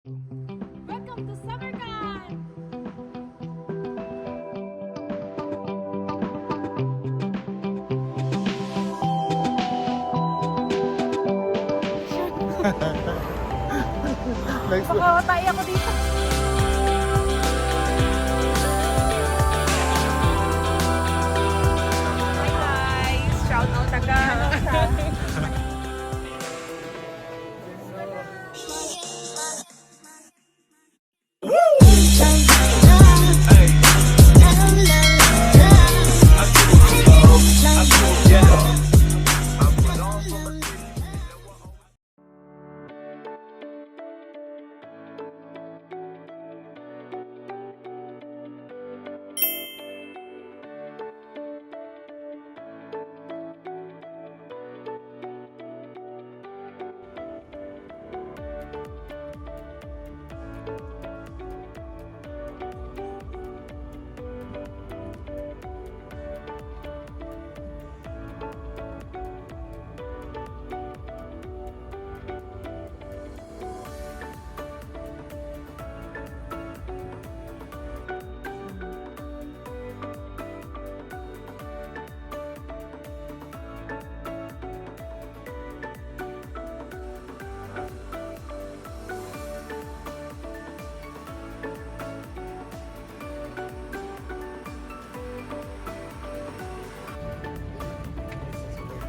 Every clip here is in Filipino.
Welcome to Summercon! Next Pakawatay ako dito. Hi guys! Shout out agad.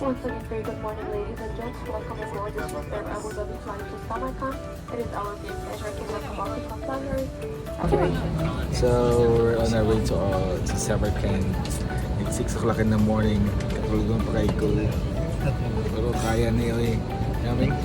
Once again, very good morning, ladies and gents. Welcome aboard this trip from Abu Dhabi flying to Samarkand. It is our great pleasure to welcome all the passengers. So we're on our way to Samarkand. It's 6 o'clock in the morning. Katulog pa kayo ko. Pero kaya na yun eh. Yamin?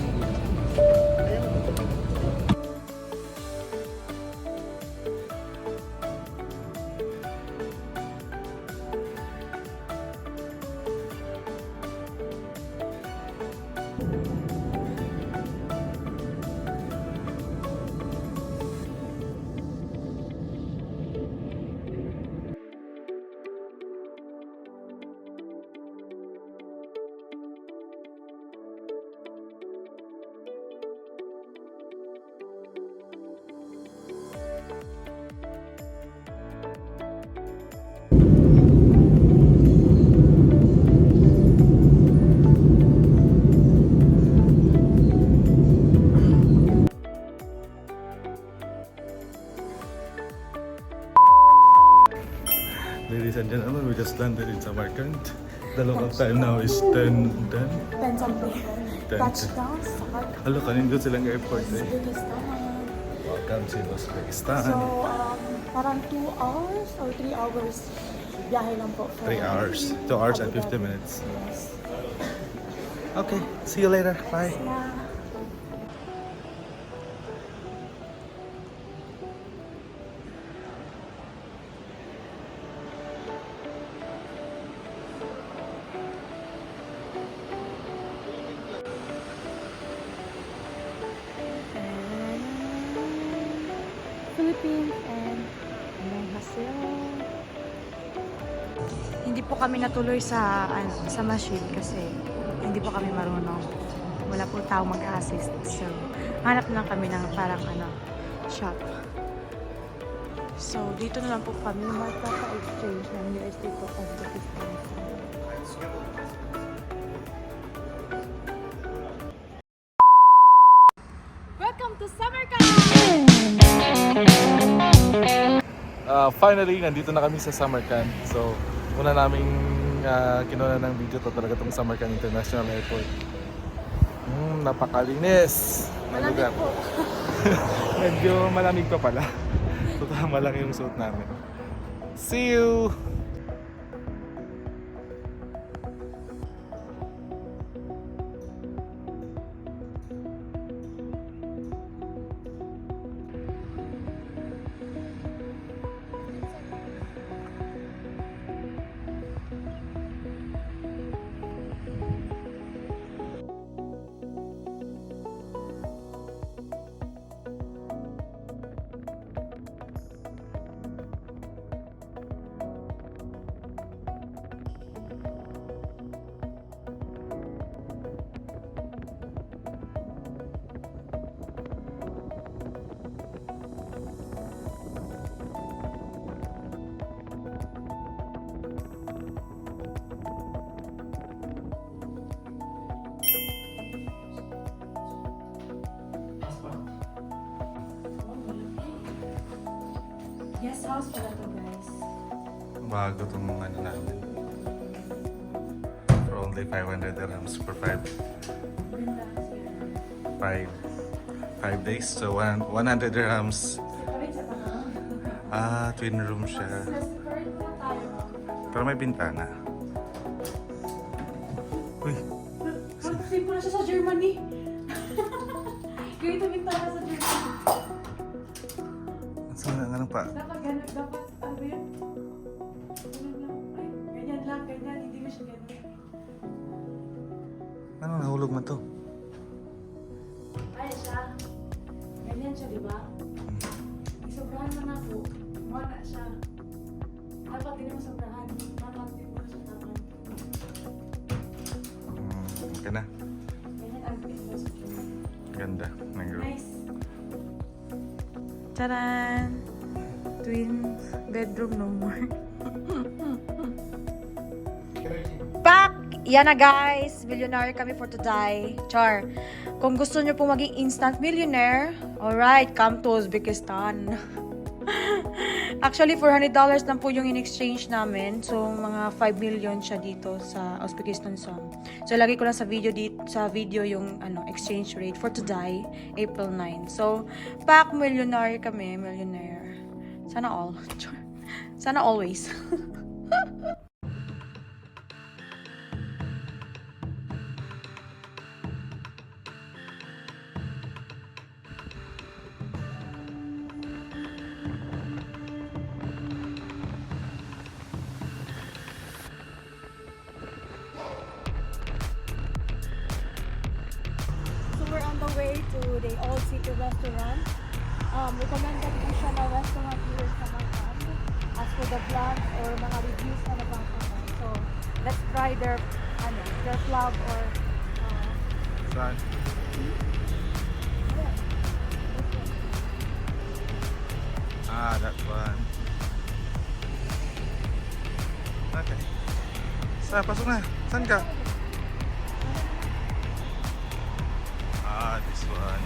Ladies and gentlemen, we just landed in Samarkand. The local time now is 10:10. 10 something. 10. Touchdown, Samarkand. Halo, kanindot silang airport eh. Uzbekistan. Welcome to Uzbekistan. So, parang 2 hours or 3 hours biyahe lang po. 3 hours. 2 hours and 50 minutes. Yes. Okay, see you later. Bye. Yeah. Philippines and annyeonghaseyo. Hindi po kami natuloy sa sa machine kasi hindi po kami marunong. Wala po tao mag-assist. So, hanap lang kami ng parang shop. So, dito na lang po kami magpapa-exchange ng USD to Uzbekistan. Welcome to Samarkand! Finally, nandito na kami sa Samarkand. So, una naming kinuha ng video to talaga itong Samarkand International Airport. Napakalinis! Malamig po. Medyo malamig pa pala. So, tama lang yung suit namin. See you! Guest house pala to, guys. Bago itong ano namin. For only 500 dirhams per 5 days. So 100 dirhams. Twin room siya. Pero may bintana. Uy, Mag-save na siya sa Germany. Ganito bintana sa Germany. saan na ano pa? Dapat ganun, dapat ano yun? Ganun lang. Ay, ganyan lang, ganyan. Hindi mo siya ganun. Ano, nahulog man to? Ay, siya. Ganyan siya, di ba? Isobrahan mo na po. Muna siya. Dapat din mo sobrahan. Dapat din mo siya naman. Okay na. Ganyan ang pinag Ganda ng room. Nice. Taran! Twin bedroom no more. Back! Yan na guys! Millionaire kami for today. Char. Kung gusto nyo pong maging instant millionaire, alright, come to Uzbekistan. Actually, $400 lang po yung in-exchange namin. So, mga 5 million siya dito sa Uzbekistan song. So, lagi ko lang sa video yung exchange rate for today, April 9. So, back millionaire kami, millionaire. Sana all. Sana always. So we're on the way to the Old City restaurant. Recommended po siya na restaurant here sa Macan. As for the vlog or mga reviews na nabasa ko. So let's try their vlog or Saan? That one. Okay. Pasok na. Saan ka? This one.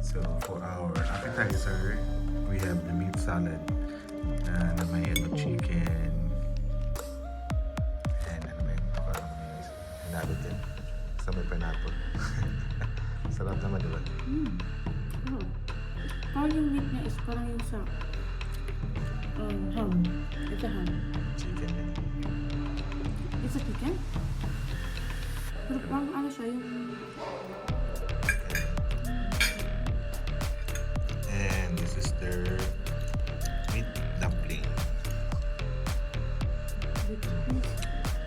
So for our appetizer, we have the meat salad na may chicken and may hinalo din sa may pineapple. Sarap naman, diba? Parang yung meat niya is parang yung sa ham. It's a ham. Chicken din. It's a chicken? Pero parang ano siya yung... And this is their meat dumpling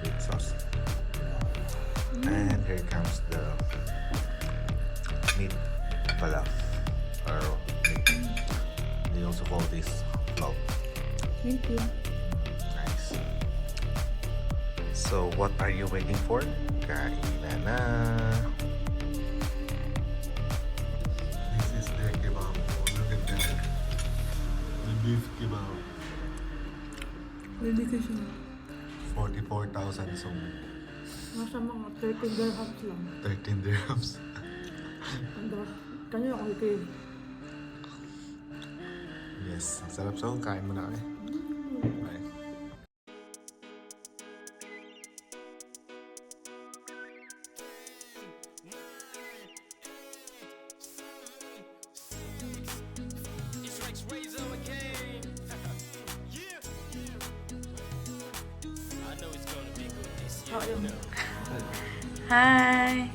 with sauce. And here comes the meat balaf or meat. They also call this vlog. Thank you. Nice. So what are you waiting for? Kainan na. This is the kebab. Look at that. The beef kebab. Hindi kasi 44,000 so nasa mga 13 dirhams lang. 13 dirhams. Kanina ako kayo. Yes, ang sarap so. Kain mo na kami. Bye. Hi.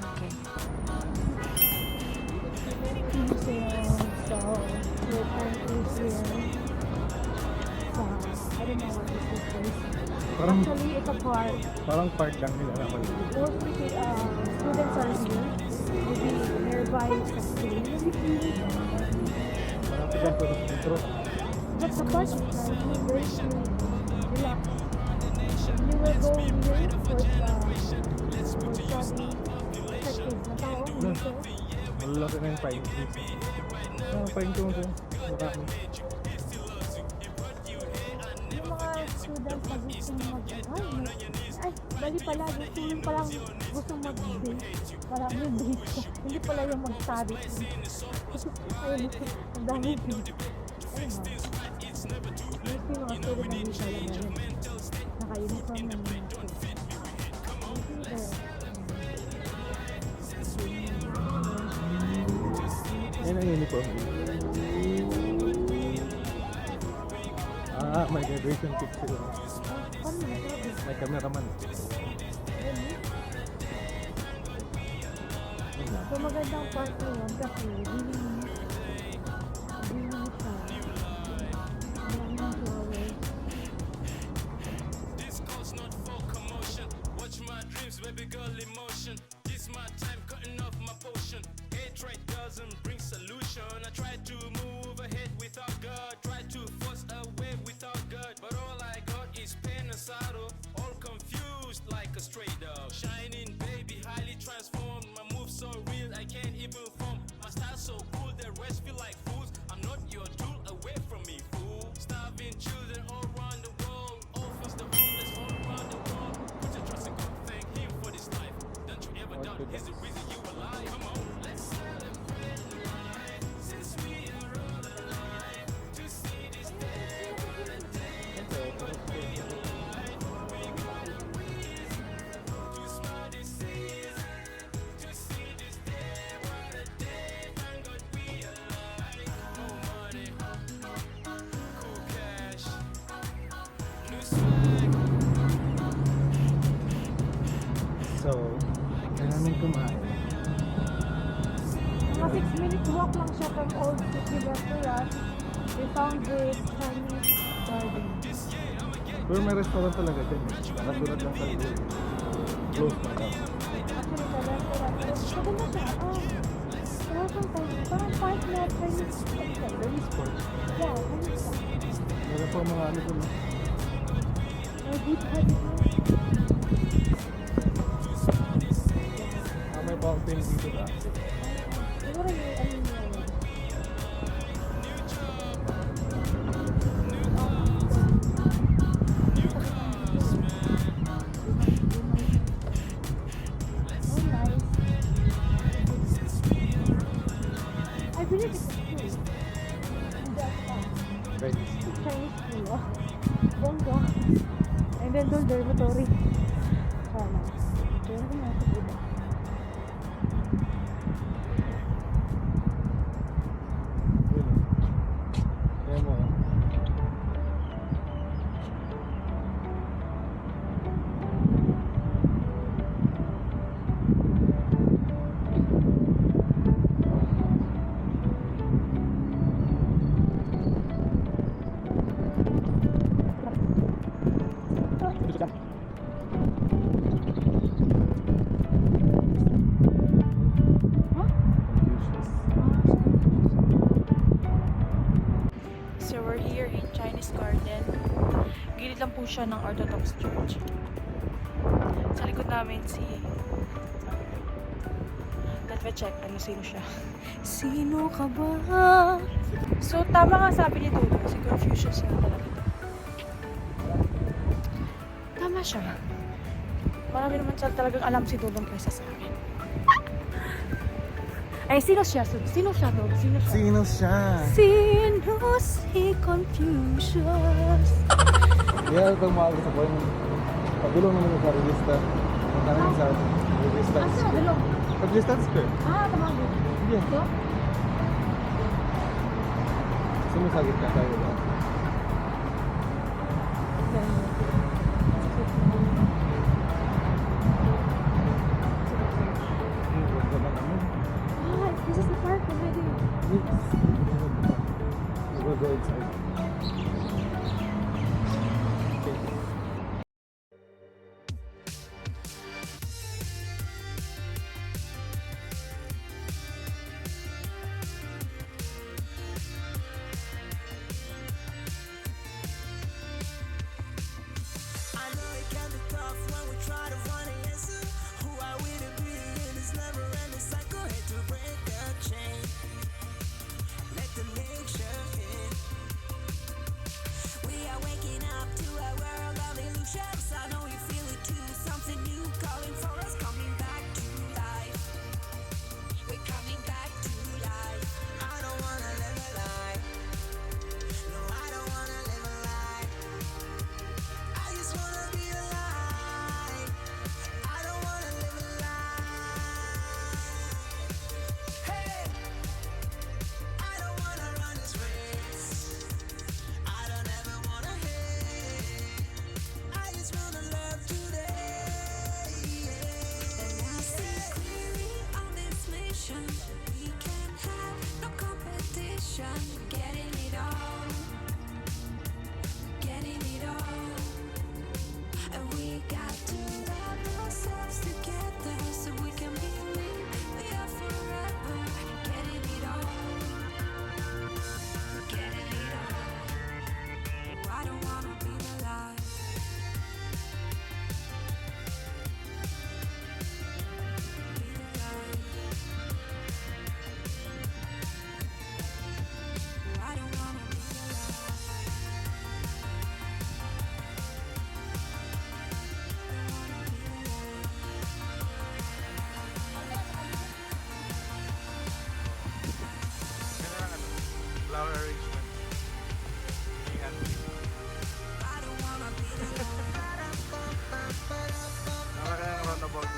Okay. So, we're currently here sa, I don't know what this is place. Actually, it's a park. Parang park lang nila naman. Most students are here. Maybe nearby sa school. Marami dyan pero sa sentro. But the park is very cute. relax. You will go here for study. Effective na tao. Dito. Malalaki na yung pine trees. Pine cones eh. Marami. Yung mga students na gustong ay, bali pala, gusto yung palang gustong mag-date. Parang may date ka. Hindi pala yung mag-study. Ayun, ang dami date. Ayun nga. Gusto yung mga student na hindi talaga yun. Naka-uniform na mga student. Yan ang uniform. May graduation picture. Paano nasabi? May cameraman. So magandang part na yun kasi dilinis siya. Maraming flowers. Watch my dreams, baby girl emotion. This my time, cutting off my potion. Hatred doesn't bring solution. I try to move ahead without God. Try to force a way without God. But all I got is pain and sorrow. All confused like a stray dog. Shining baby, highly transformed. My moves so real, I can't even form. My style so cool, the rest feel like fools. I'm not your tool, away from me, fool. Starving children all around the world. Orphans, the homeless all around the world. Put your trust in God, thank Him for this life. Don't you ever doubt He's the reason you alive. Come on, let's celebrate life. Since we are all alive. To see this day, what a day. Thank God we alive. We got a reason to smile this season. To see this day, what a day. Thank God we alive. More money, cool cash, new swag. So, kailangan kumain. Mga 6 minutes walk lang siya from Old City Restaurant. We found the Chinese garden. Pero may restaurant talaga dyan. Nakasulat lang sa Google. Close na daw. Actually, the restaurant. Pero maganda siya. Wala siyang Chinese. Parang park na Chinese. Chinese sport. Yeah, Chinese. Wala pa mga ano dun. May deep habit na. May fountain dito na. Siguro yung ano niya. I believe it's a school. Right. Chinese school. Bongga. And then doon dormitory. Sana. Kaya ko mga sabihin. Kaya mo. So we're here in Chinese Garden. Gilid lang po siya ng Orthodox Church. Sa likod namin si... Let's check ano sino siya. Sino ka ba? So tama nga sabi ni Tulo, si Confucius na talaga ito. Tama siya. Marami naman siya talagang alam si Tulong kaysa sa akin. Ay, sino siya? Sino siya, Dog? Sino siya? Sino siya? Sino si Confucius? Kaya ito maaga sa point. Pagulong naman sa revista. Ang tanong sa revista. Asa, dalo. Revista square. Tamago. Yeah. Ito? Sumasagit ka tayo ba? This is the park already. We'll go inside. try to find an answer. Who are we to be in this never-ending cycle? Hate to break the chain. Let the nature in. We are waking up to a world of illusions. I know you feel it too. Something new calling for us, coming back to life. We're coming back to life. I don't wanna live a lie. No, I don't wanna live a lie. I just wanna be alive. I don't wanna live a lie. Hey, I don't wanna run this race. I don't ever wanna hate. I just wanna love today. And I see clearly on this mission. We can't have no competition. Getting it all. Getting it all. And we got to love ourselves together so we can believe we are forever. Getting it all. Getting it all. I don't wanna be alive. Be alive. I don't wanna be alive. Flower arrangement. Ingat. I don't wanna be alone. Tama kaya ng roundabout.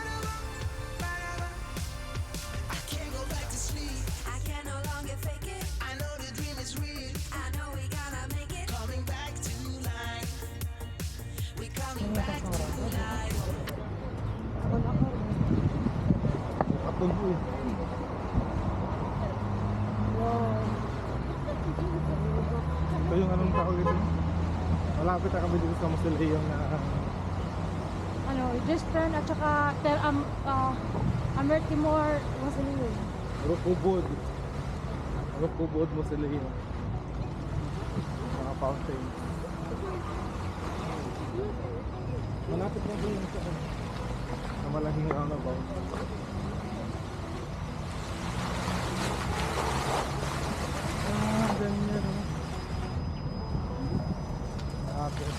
I can't go back to sleep. I can no longer fake it. I know the dream is real. I know we gonna make it. Coming back to life. We coming back to life. Kapag po eh. Ito yung anong tawag ito. Malapit na kami dito sa Mausoleum na Ano, just turn at saka Amer Timor Mausoleum. Rukubod. Rukubod Mausoleum. Mga fountain. Malapit na po yung sa malaking roundabout. Ganyan. Tapos.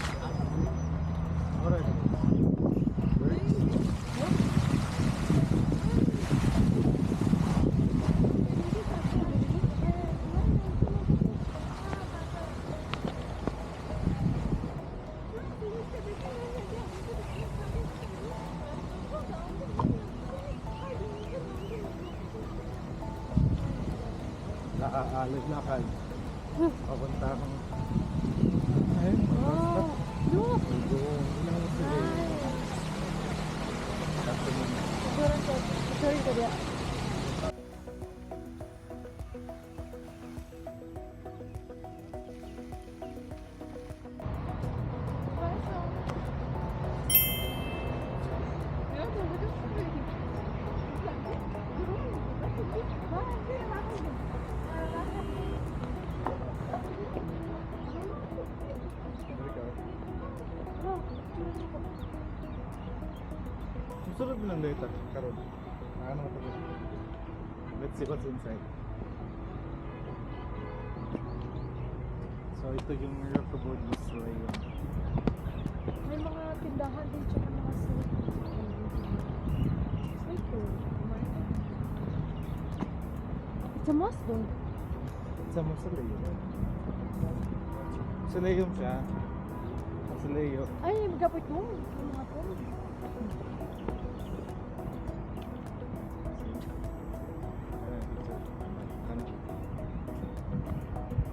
Alright. Naaalad-lakad. Papunta akong ayun, Oh, look! doon. Yun ang Mausoleum. Tapos yun. Sorry ko dia. Susunod mo lang dito, karon. Ano ito? Let's see what's inside. So ito yung Rukubod Mausoleum. May mga tindahan din tsaka mga sweet. Sweet food. It's a mosque though. Sa Mausoleum. Mausoleum siya. Mausoleum. Ay, magkapit mo. Yung mga to. Ano?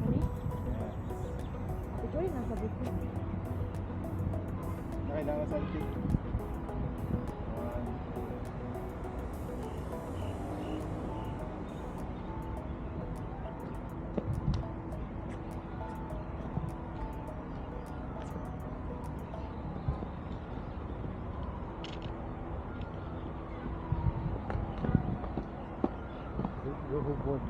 Ano? Ito ay nasa buko. Kailangan sa akin. Rukubod.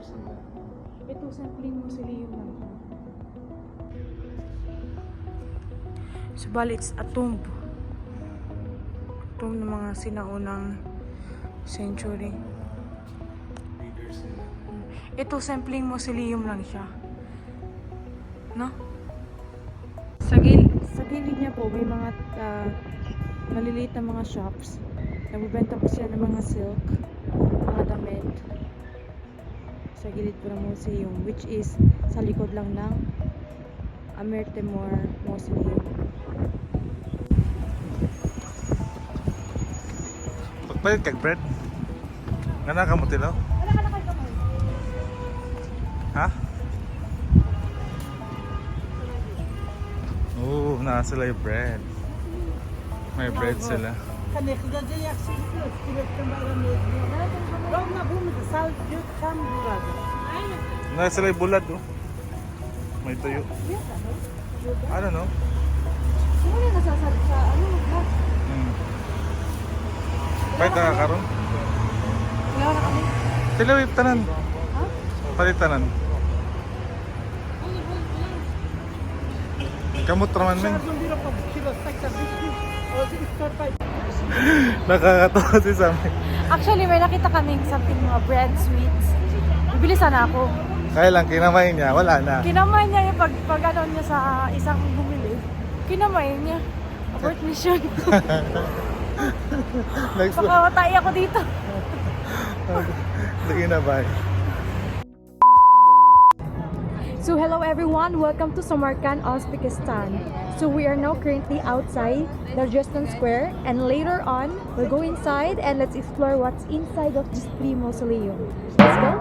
leaders nila. Ito, sampling mausoleum lang. Subalit, it's a tomb. Tomb ng mga sinaunang century. Leaders nila. Ito, sampling mausoleum lang siya. No? Sa gilid niya po, may mga maliliit na mga shops. Nagbibenta po siya ng mga silk, mga damit. Sa gilid po ng museum, which is sa likod lang ng Amer Temor Mausoleum. Pagpalit kag bread. Ngana ka mo tilaw? Ha? Oo, na sila yung bread. May bread sila. Na sila yung bulad oh. May tuyo. I don't know. Pahit na kakaroon? Wala na kami. Tilawip tanan. Palit tanan. Kamot raman men. Nakakatawa si Sammy. Actually, may nakita kaming something mga bread sweets. Bibili sana ako. Kaya lang kinamay niya, wala na. Kinamay niya yung pag ano niya sa isang bumili. Kinamay niya. Abort mission. Next Baka matay ako dito. Lagi na ba? So hello everyone, welcome to Samarkand, Uzbekistan. So we are now currently outside Darjestan Square, and later on we'll go inside and let's explore what's inside of this three mausoleum. Let's go.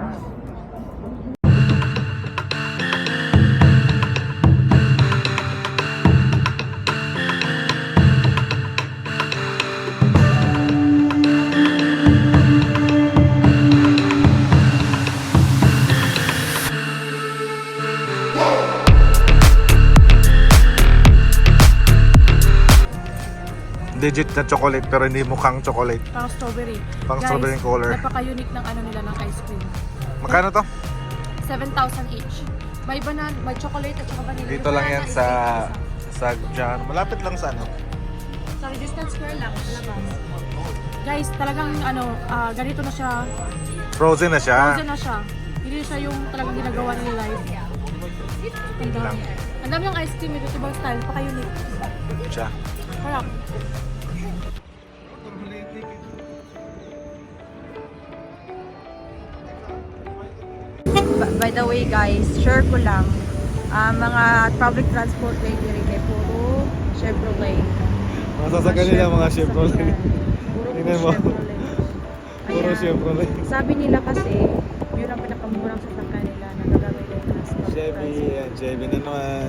Legit na chocolate pero hindi mukhang chocolate. Pang strawberry. Pang strawberry color. Napaka-unique ng ano nila ng ice cream. Magkano to? 7,000 each. May banana, may chocolate at saka vanilla. Dito lang yan sa Jan. Malapit lang sa ano. Sa Resistance Square lang, labas. Guys, talagang ano, ganito na siya. Frozen na siya. Frozen na siya. Hindi siya yung talagang ginagawa nila live. Ang lang. dami. Ang dami yung ice cream, ito ibang style, paka-unique. Siya. Harap. By the way guys, share ko lang, mga public transport lady rin ay puro Chevrolet. Masasakyan nila mga Chevrolet. Puro Tingnan mo. Chevrolet. Puro Ayan. Chevrolet. Sabi nila kasi, yun ang pinakamurang sasakyan nila na nagagamit nila as public Chevy, transport. yan, Chevy na naman.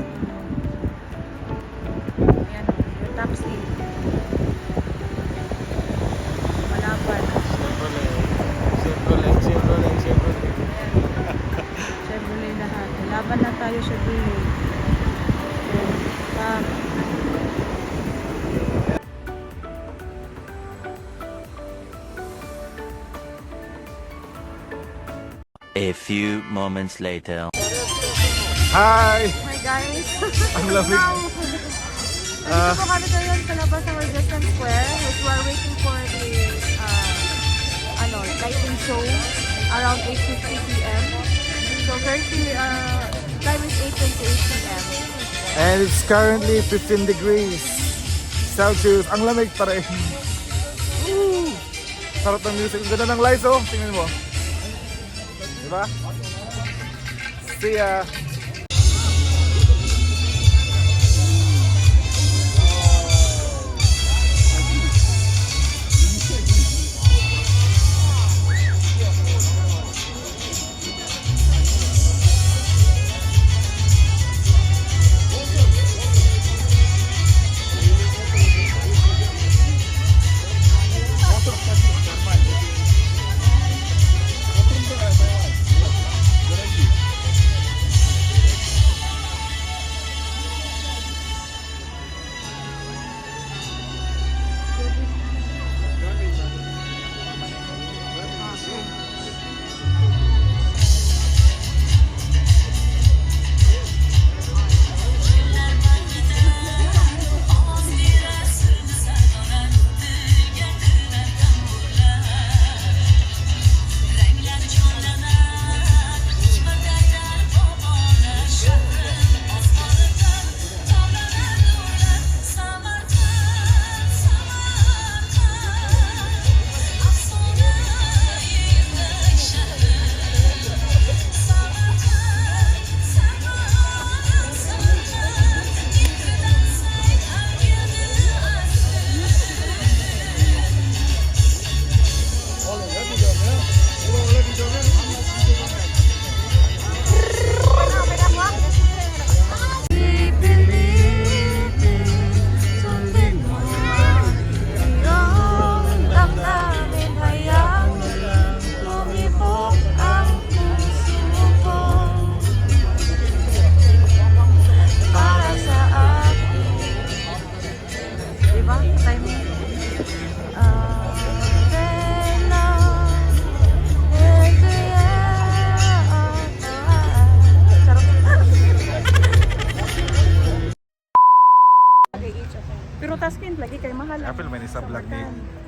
Ayan o, yung taxi. Malaban. Chevrolet. Ayan. Chevrolet lahat. Laban na tayo Chevrolet. Ayan. A few moments later. Hi! Hi guys! Ang lamig. Nandito po kami ngayon sa labas ng Resistance Square, which we are waiting for the lighting show around 8:50 p.m. So currently, time is 8:28 p.m. And it's currently 15 degrees Celsius. Ang lamig pa rin. Woo! Sarap ng music. Ang ganda ng lights oh. Tingnan mo. Diba? See ya!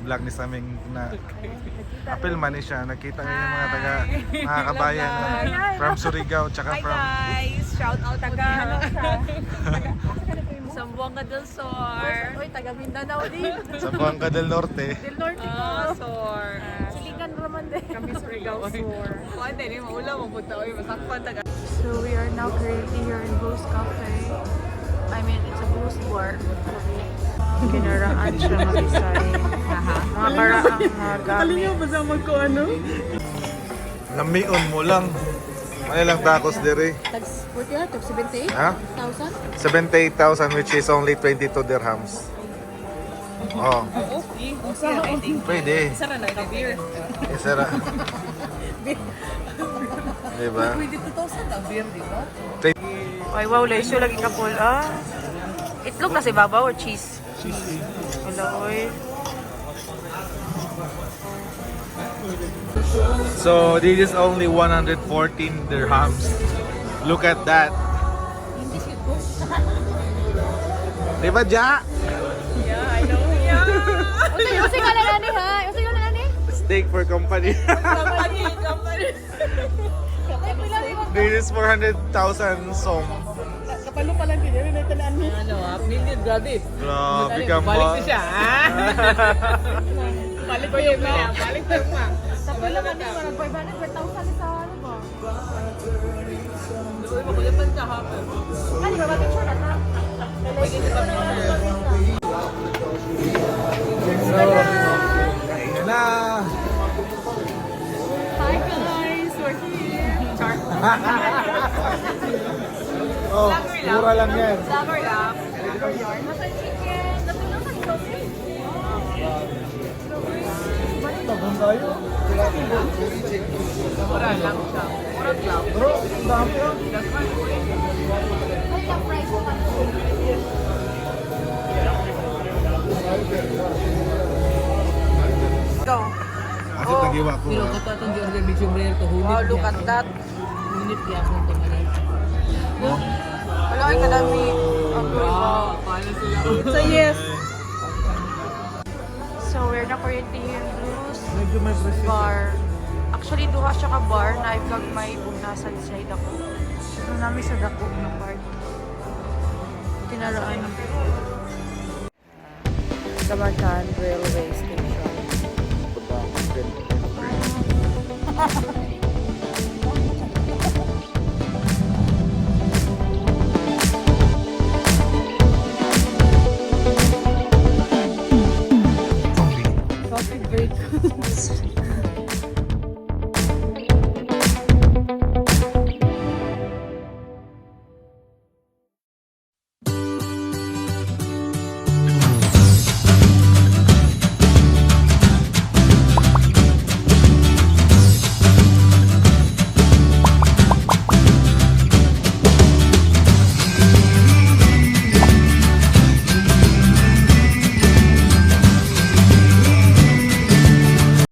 vlog ni Saming na apel man ni siya. Nakita niya yung mga kabayan from Surigao tsaka from Guys, shout out taga Zamboanga del Sur. Uy, taga Mindanao din. Zamboanga del Norte. Del Norte ko. Sur. Silingan naman din. Kami Surigao Sur. Pwede ni maula mo punta oy masakpan taga. So we are now currently here in Blues Cafe. I mean, it's a Blues bar. Kinaraan siya mabisay. Mga baraang mga gamit. Lamion mo lang. Ano lang tacos dire? Tags 40 tag 78,000. Ha? 78,000 which is only 22 dirhams. Oh, Okay. Okay. pwede. Sara na ka beer. Isara. Diba? 22,000 ang beer, di ba? Ay, wow, laiso lagi ka full. Ah, itlog na si babaw or cheese? Cheese. Wala, oy. So this is only 114 dirhams. Look at that. Diba, Ja? Yeah, I know. Yeah. Usi ka na nani ha? Usi ka na nani? Steak for company. Company. This is 400,000 som. Kapalo pa lang din na tanan ni. Ano, million grabe. Grabe ka ba? Balik siya. Balik ko yung balik ko pa. Tapos lang ano ba? Nag-500 per 1,000 sa ano ba? Uy, makulipan ka ha. Ano ba? Picture na ta? Ayan na. Hi guys, we're here. Oh, mura lang yan. Summer lang. Nasa chicken. Nasa lang sa sausage. Tagang tayo. Mura lang siya. Mura lang. Bro, ang dami yun. Ay, ang price mo. Go. Kasi tagiwa ko. Pero kata itong order medium rare to hunit Wow, look at that. Hunit niya akong tingnan. Wala, ay kadami. Wow, paano sila? It's a yes. So, we're na currently in Blues Medyo may presyo. bar. Actually, duha siya ka bar na i-vlog may bunasan sa dako. Ito namin sa dako ng bar. Tinaraan. Gabatan Railway Station.